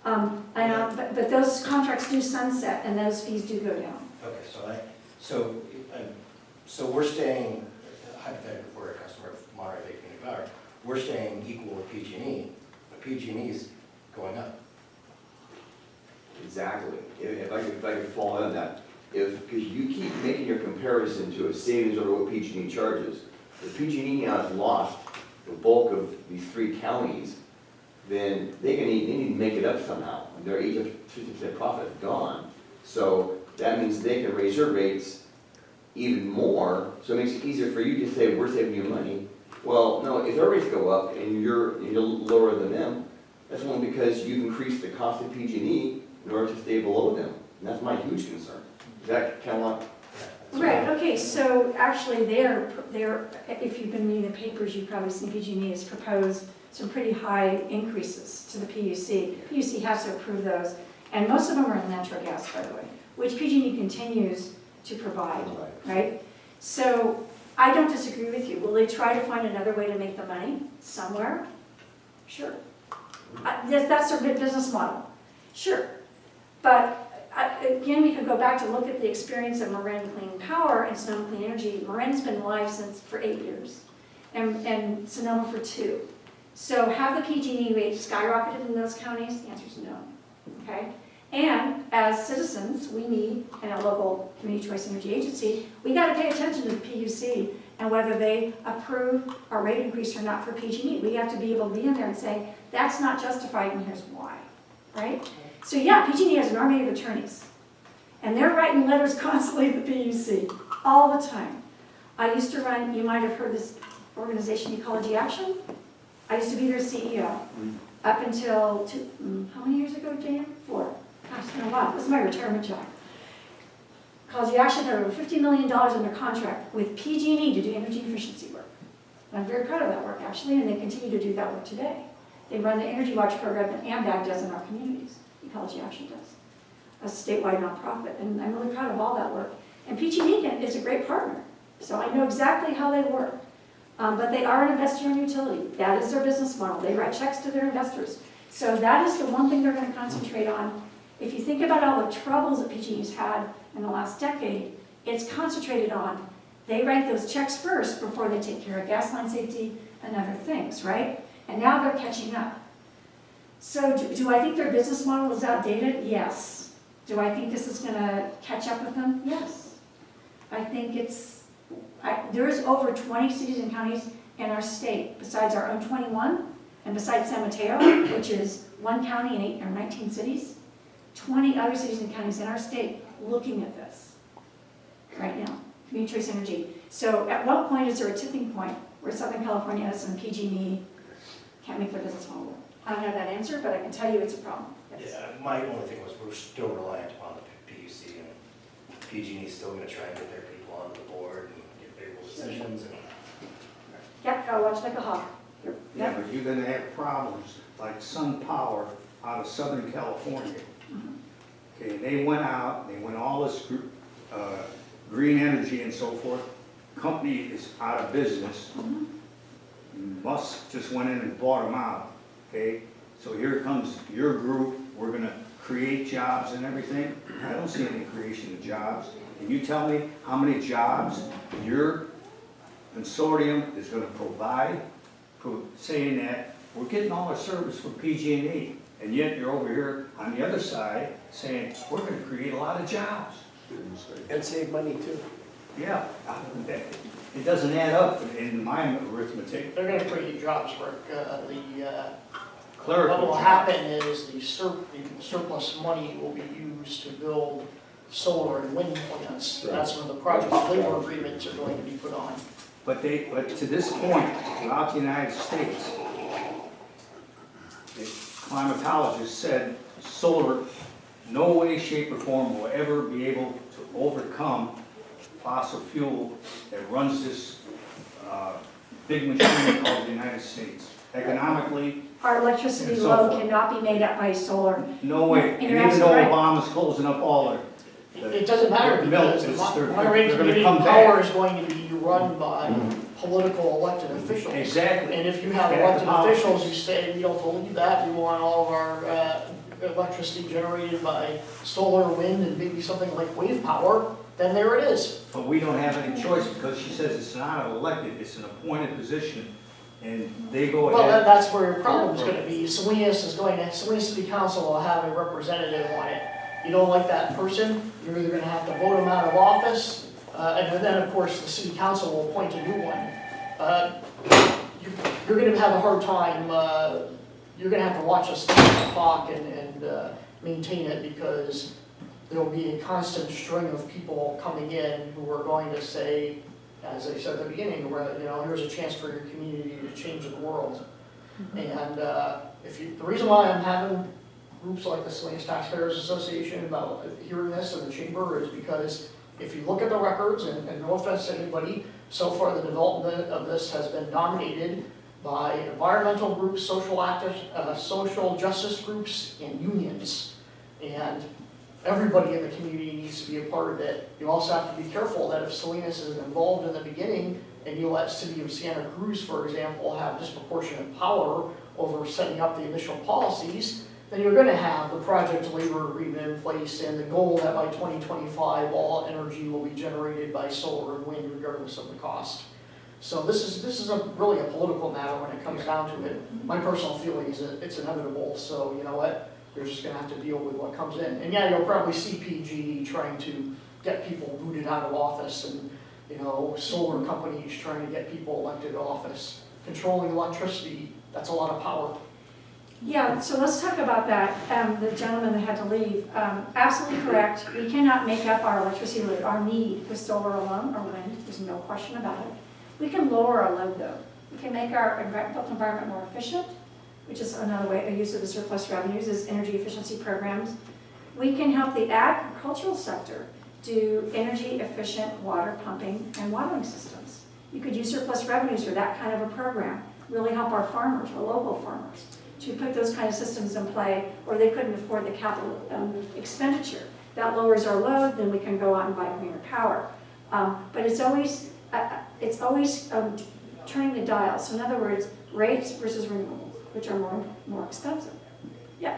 But those contracts do sunset, and those fees do go down.
Okay, so we're staying, hypothetically, if we're a customer of Monterey Bay Community Power, we're staying equal with PG&E, but PG&E is going up.
Exactly. If I could follow on that, because you keep making your comparison to a savings over what PG&E charges. If PG&E now has lost the bulk of these three counties, then they need to make it up somehow. Their 50% profit is gone. So that means they can raise their rates even more, so it makes it easier for you to say, we're saving you money. Well, no, if their rates go up and you're lower than them, that's only because you've increased the cost of PG&E in order to stay below them. And that's my huge concern. Is that kind of like?
Right, okay, so actually they're, if you've been reading the papers, you've probably seen PG&E has proposed some pretty high increases to the PUC. PUC has to approve those, and most of them are in natural gas, by the way, which PG&E continues to provide, right? So I don't disagree with you. Will they try to find another way to make the money somewhere? Sure. That's their business model. Sure. But again, we could go back to look at the experience of Marin Clean Power and Sonoma Clean Energy. Marin's been live for 8 years, and Sonoma for 2. So have the PG&E rates skyrocketed in those counties? The answer is no. Okay? And as citizens, we need, in a local community choice energy agency, we got to pay attention to the PUC and whether they approve our rate increase or not for PG&E. We have to be able to be in there and say, that's not justified and here's why, right? So yeah, PG&E has an army of attorneys and they're writing letters constantly to the PUC all the time. I used to run, you might have heard this organization, Ecology Action. I used to be their CEO up until, how many years ago, Jan? 4. Gosh, it's been a while. This is my retirement job. Ecology Action had over $50 million under contract with PG&E to do energy efficiency work. And I'm very proud of that work, actually, and they continue to do that work today. They run the Energy Watch program that AMDAG does in our communities. Ecology Action does. A statewide nonprofit, and I'm really proud of all that work. And PG&E is a great partner, so I know exactly how they work. But they are an investor-owned utility. That is their business model. They write checks to their investors. So that is the one thing they're going to concentrate on. If you think about all the troubles that PG&E's had in the last decade, it's concentrated on, they write those checks first before they take care of gas line safety and other things, right? And now they're catching up. So do I think their business model is outdated? Yes. Do I think this is going to catch up with them? Yes. I think there's over 20 cities and counties in our state, besides our own 21, and besides San Mateo, which is 1 county and 8 or 19 cities, 20 other cities and counties in our state looking at this right now, community choice energy. So at what point is there a tipping point where Southern California has some PG&E can't make their business model work? I don't have that answer, but I can tell you it's a problem. Yes.
Yeah, my only thing was we're still reliant upon the PUC, and PG&E is still going to try and get their people on the board and get favorable decisions. And
Yep, gotta watch like a hawk. Yep.
Yeah, but you're gonna have problems like Sun Power out of Southern California. Okay, they went out, they went all this green energy and so forth. Company is out of business. Musk just went in and bought them out. Okay, so here comes your group. We're gonna create jobs and everything. I don't see any creation of jobs. Can you tell me how many jobs your consortium is gonna provide? Saying that we're getting all our service from PG&E, and yet you're over here on the other side saying we're going to create a lot of jobs.
And save money too.
Yeah, it doesn't add up in my arithmetic.
They're gonna create jobs, Rick.
Clerical
What will
jobs.
happen is the surplus money will be used to build solar and wind plants. That's when the project labor agreements are going to be put on.
But to this point, throughout the United States, the climatologists said solar, no way, shape, or form will ever be able to overcome fossil fuel that runs this big machine called the United States. Economically,
Our electricity
And so
load
forth.
cannot be made up by solar.
no way.
And
And
you're
even though
absolutely right.
Obama's closing up all the
It doesn't matter
milk,
because
they're
Monterey
gonna
Community
come
Power
back.
is going to be run by political elected officials.
Exactly.
And if you have
Back to
elected
politics.
officials who say, we don't believe that, we want all of our electricity generated by solar, wind, and maybe something like wave power, then there it is.
But we don't have any choice because she says it's not an elected, it's an appointed position. And they go
Well,
ahead.
that's where your problem's gonna be. Salinas City Council will have a representative on it. You don't like that person, you're either gonna have to vote them out of office, and then, of course, the city council will appoint a new one. You're gonna have a hard time, you're gonna have to watch us talk and maintain it, because there'll be a constant string of people coming in who are going to say, as I said at the beginning, where, here's a chance for your community to change the world. And the reason why I'm having groups like the Salinas Taxpayers Association about hearing this in the chamber is because if you look at the records, and no offense to anybody, so far the development of this has been dominated by environmental groups, social activists, social justice groups, and unions. And everybody in the community needs to be a part of it. You also have to be careful that if Salinas is involved in the beginning, and you let City of Santa Cruz, for example, have disproportionate power over setting up the initial policies, then you're gonna have the project labor agreement in place and the goal that by 2025, all energy will be generated by solar and wind regardless of the cost. So this is really a political matter when it comes down to it. My personal feeling is that it's inevitable, so you know what? You're just gonna have to deal with what comes in. And yeah, you'll probably see PG trying to get people booted out of office and, you know, solar companies trying to get people elected to office. Controlling electricity, that's a lot of power.
Yeah, so let's talk about that. The gentleman that had to leave, absolutely correct. We cannot make up our electricity load, our need with solar alone or wind. There's no question about it. We can lower our load though. We can make our built environment more efficient, which is another way, a use of the surplus revenues is energy efficiency programs. We can help the agricultural sector do energy efficient water pumping and watering systems. You could use surplus revenues for that kind of a program, really help our farmers, our local farmers, to put those kind of systems in play, or they couldn't afford the capital expenditure. That lowers our load, then we can go out and buy greener power. But it's always turning the dial. So in other words, rates versus renewables, which are more expensive. Yeah.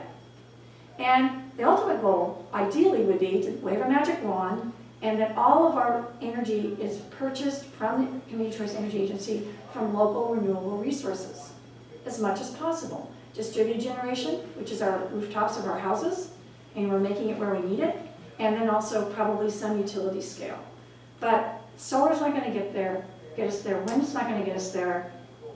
And the ultimate goal, ideally, would be to wave a magic wand and that all of our energy is purchased from the Community Choice Energy Agency from local renewable resources as much as possible. Distributed generation, which is our rooftops of our houses, and we're making it where we need it, and then also probably some utility scale. But solar's not going to get us there. Wind's not going to get us there.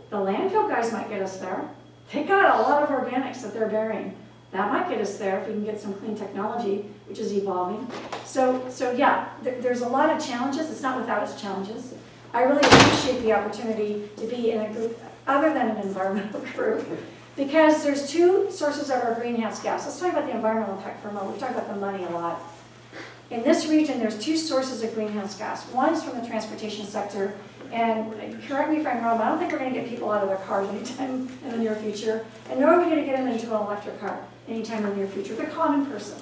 The landfill guys might get us there. They got a lot of organics that they're burying. That might get us there if we can get some clean technology, which is evolving. So yeah, there's a lot of challenges. It's not without its challenges. I really appreciate the opportunity to be in a group other than an environmental group, because there's two sources of our greenhouse gas. Let's talk about the environmental impact for a moment. We've talked about the money a lot. In this region, there's two sources of greenhouse gas. One is from the transportation sector, and correct me if I'm wrong, but I don't think we're going to get people out of their cars anytime in the near future, and nor are we going to get them into an electric car anytime in the near future. The common person,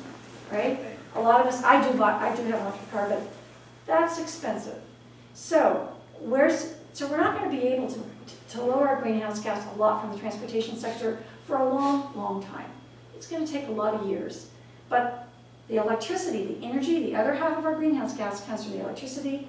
right? A lot of us, I do have an electric car, but that's expensive. So we're not going to be able to lower our greenhouse gas a lot from the transportation sector for a long, long time. It's going to take a lot of years. But the electricity, the energy, the other half of our greenhouse gas comes from the electricity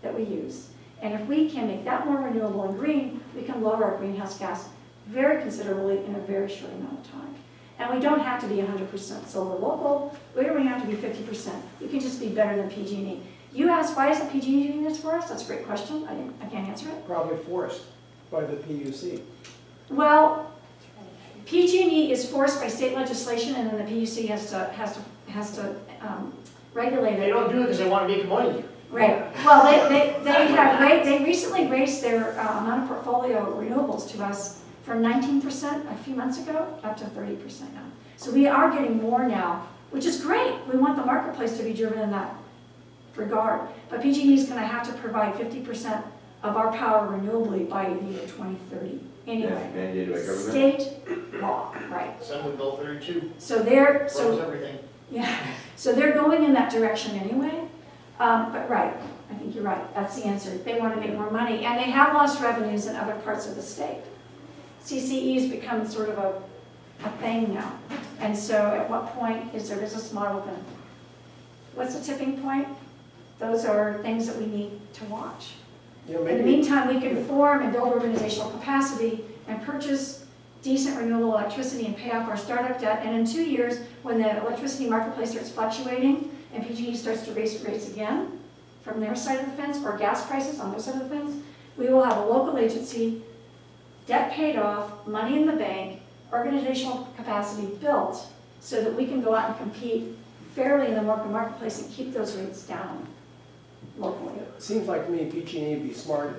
that we use. And if we can make that more renewable and green, we can lower our greenhouse gas very considerably in a very short amount of time. And we don't have to be 100% solar local. We don't even have to be 50%. We can just be better than PG&E. You asked, why isn't PG&E doing this for us? That's a great question. I can't answer it.
Probably forced by the PUC.
Well, PG&E is forced by state legislation, and then the PUC has to regulate it.
They don't do it because they want to make money.
Right. Well, they recently raised their amount of portfolio renewables to us from 19% a few months ago up to 30% now. So we are getting more now, which is great. We want the marketplace to be driven in that regard. But PG&E is going to have to provide 50% of our power renewably by the year 2030. Anyway,
that's mandated by government.
State law, right?
Assembly Bill 32.
So
Everything.
yeah. So they're going in that direction anyway. But right, I think you're right. That's the answer. They want to make more money, and they have lost revenues in other parts of the state. CCE has become sort of a thing now. And so at what point is their business model going to... What's the tipping point? Those are things that we need to watch.
You know,
In the meantime, we can form and build organizational capacity and purchase decent renewable electricity and pay off our startup debt. And in 2 years, when the electricity marketplace starts fluctuating and PG&E starts to raise rates again from their side of the fence, or gas prices on their side of the fence, we will have a local agency, debt paid off, money in the bank, organizational capacity built so that we can go out and compete fairly in the local marketplace and keep those rates down locally.
It seems like to me PG&E would be smart,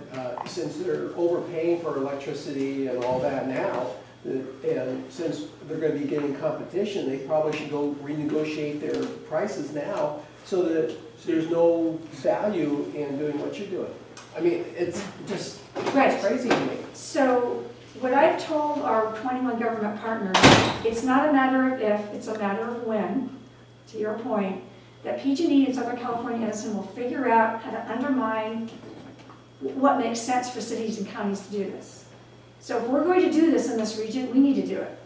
since they're overpaying for electricity and all that now, and since they're going to be getting competition, they probably should go renegotiate their prices now so that there's no value in doing what you're doing. I mean, it's just
Right.
it's crazy to me.
So what I've told our 21 government partners, it's not a matter of if, it's a matter of when, to your point, that PG&E in Southern California Edison will figure out how to undermine what makes sense for cities and counties to do this. So if we're going to do this in this region, we need to do it.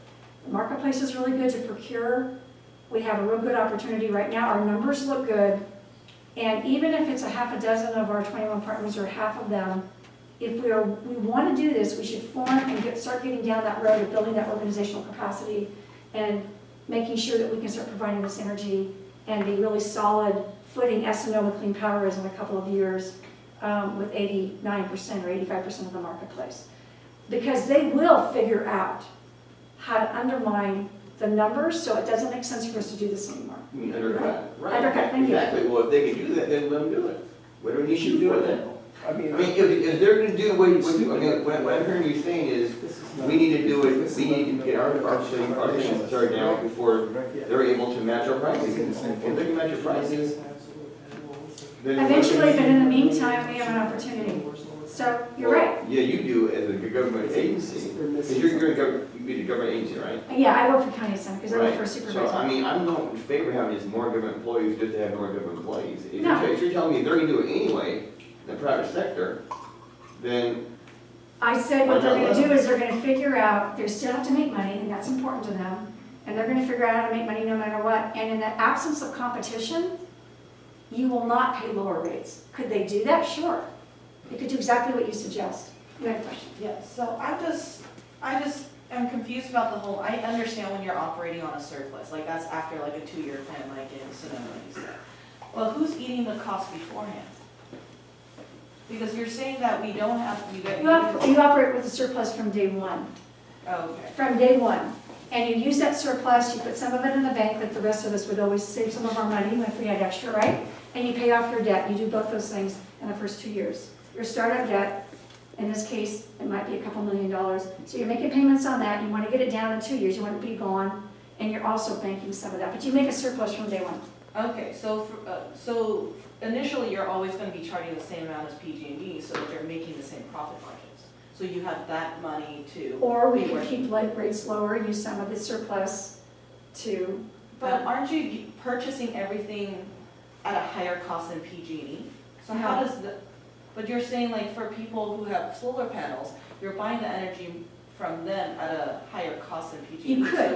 The marketplace is really good to procure. We have a real good opportunity right now. Our numbers look good. And even if it's a half a dozen of our 21 partners or half of them, if we want to do this, we should form and start getting down that road of building that organizational capacity and making sure that we can start providing this energy and be really solid footing S&O with clean power is in a couple of years with 89% or 85% of the marketplace. Because they will figure out how to undermine the numbers so it doesn't make sense for us to do this anymore.
I mean, undercut. Right.
Undercut, thank you.
Exactly, well, if they can do that, then let them do it. What do we need to do for them?
I mean,
if they're gonna do what you, I mean, what I'm hearing you saying is, we need to do it, we need to get our things started now before they're able to match our pricing. If they can match our pricing, then.
Eventually, but in the meantime, we have an opportunity. So, you're right.
Yeah, you do as a government agency, because you'd be the government agency, right?
Yeah, I work for county assembly because I work for a supervisor.
So, I mean, I'm not in favor of having just more government employees just to have more government employees. If
No.
you're telling me they're gonna do it anyway, in the private sector, then.
I said what they're gonna do is they're gonna figure out, they still have to make money, and that's important to them, and they're gonna figure out how to make money no matter what. And in the absence of competition, you will not pay lower rates. Could they do that? Sure. They could do exactly what you suggest. You had a question?
Yeah, so I just am confused about the whole, I understand when you're operating on a surplus, like that's after like a 2-year plan, like in Sonoma, you said. Well, who's eating the cost beforehand? Because you're saying that we don't have,
You operate with a surplus from day one.
Oh, okay.
From day one. And you use that surplus, you put some of it in the bank, like the rest of us would always save some of our money if we had extra, right? And you pay off your debt. You do both those things in the first 2 years. Your startup debt, in this case, it might be a couple $1 million. So you're making payments on that. You want to get it down in 2 years. You want it to be gone. And you're also banking some of that. But you make a surplus from day one.
Okay, so so initially you're always going to be charging the same amount as PG&E so that they're making the same profit margins. So you have that money to.
Or we could keep rates lower and use some of the surplus to.
But aren't you purchasing everything at a higher cost than PG&E? So how does the, but you're saying like for people who have solar panels, you're buying the energy from them at a higher cost than PG&E.
You could.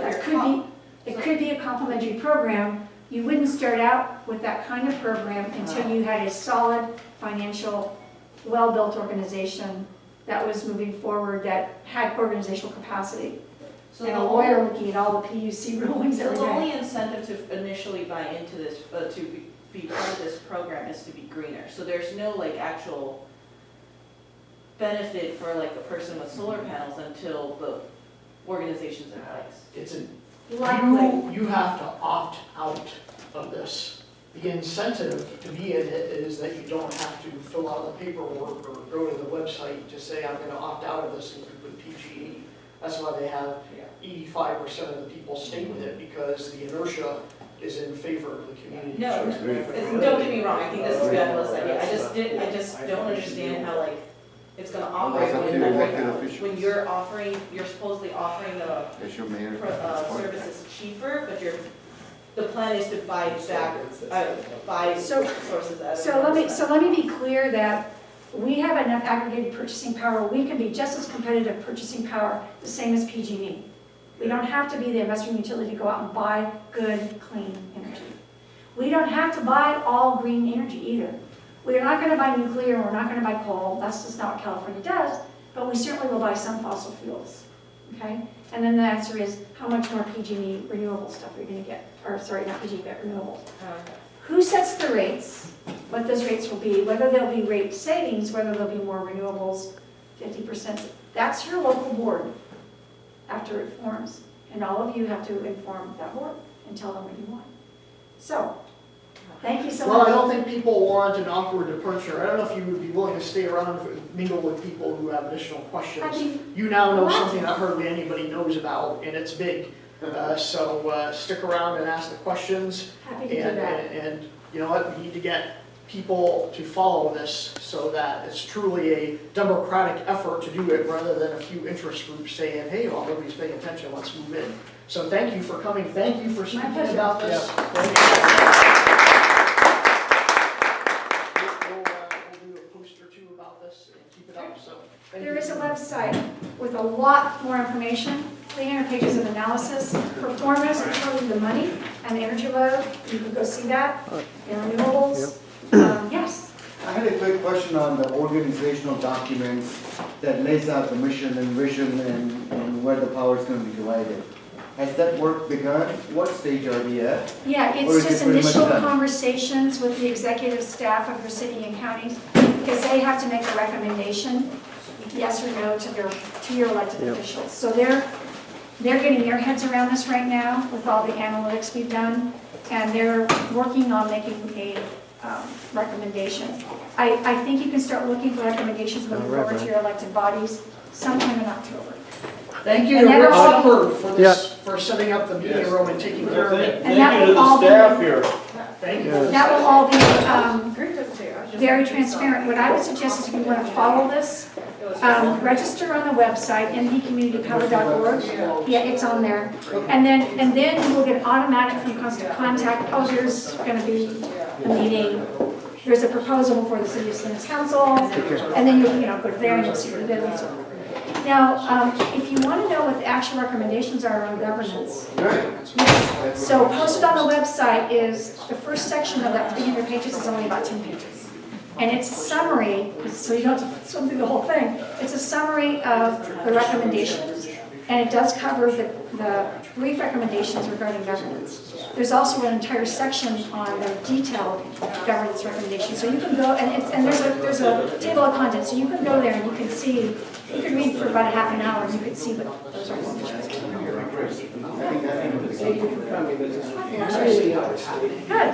It could be a complementary program. You wouldn't start out with that kind of program until you had a solid financial, well-built organization that was moving forward, that had organizational capacity.
So
and a lawyer looking at all the PUC rulings every
So the
day.
only incentive to initially buy into this, to be part of this program is to be greener. So there's no like actual benefit for like a person with solar panels until the organization's in place.
It's a,
Likely.
you have to opt out of this. The incentive to be in it is that you don't have to fill out the paperwork or go to the website to say, I'm gonna opt out of this and put PG&E. That's why they have 85% of the people stay with it, because the inertia is in favor of the community.
No, don't get me wrong, I think this is a fabulous idea. I just don't understand how like it's gonna operate when you're supposedly offering the services cheaper, but the plan is to buy sources out of.
So let me be clear that we have enough aggregated purchasing power. We can be just as competitive purchasing power, the same as PG&E. We don't have to be the investor utility to go out and buy good, clean energy. We don't have to buy all green energy either. We're not going to buy nuclear, and we're not going to buy coal. That's just not what California does, but we certainly will buy some fossil fuels, okay? And then the answer is, how much more PG&E renewable stuff are you going to get? Or sorry, not PG&E, but renewables. Who sets the rates, what those rates will be, whether there'll be rate savings, whether there'll be more renewables, 50%. That's your local board after it forms. And all of you have to inform that board and tell them what you want. So, thank you so much.
Well, I don't think people want an awkward departure. I don't know if you would be willing to stay around and mingle with people who have additional questions. You now know something that hardly anybody knows about, and it's big. So stick around and ask the questions.
Happy to do that.
And you know what, we need to get people to follow this so that it's truly a democratic effort to do it rather than a few interest groups saying, hey, well, nobody's paying attention, let's move in. So thank you for coming, thank you for speaking about this. We'll do a post or two about this and keep it up, so. thank
There
you.
is a website with a lot more information, 300 pages of analysis, performance, including the money and the energy load. You can go see that, and renewables. Yes.
I had a quick question on the organizational documents that lays out the mission and vision and where the power is going to be divided. Has that work begun? What stage are we at?
Yeah,
Or
it's
is it
just
pretty much
initial
done?
conversations with the executive staff of your city and counties, because they have to make a recommendation, yes or no, to your elected officials. So they're getting their heads around this right now with all the analytics we've done, and they're working on making a recommendation. I think you can start looking for recommendations moving forward to your elected bodies sometime in October.
Thank you
And
to
that
Rich
will all-
Shepherd for this, for setting up the meeting room and taking care of it.
And that will all be,
Thank you.
that will all be very transparent. What I would suggest is if you want to follow this, register on the website, mbcommunitypower.org. Yeah, it's on there. And then you will get automatic from constant contact, oh, there's going to be a meeting, there's a proposal before the city of Salinas council, and then you go to there and you'll see what it is and so forth. Now, if you want to know what the actual recommendations are on governance, so posted on the website is, the first section of that 300 pages is only about 10 pages. And it's a summary, so you don't have to swim through the whole thing, it's a summary of the recommendations. And it does cover the brief recommendations regarding governance. There's also an entire section on the detailed governance recommendations. So you can go, and there's a table of contents, so you can go there and you can see, you can read for about a half an hour and you can see what those recommendations are.
Thank you for coming. This is really helpful.
Good.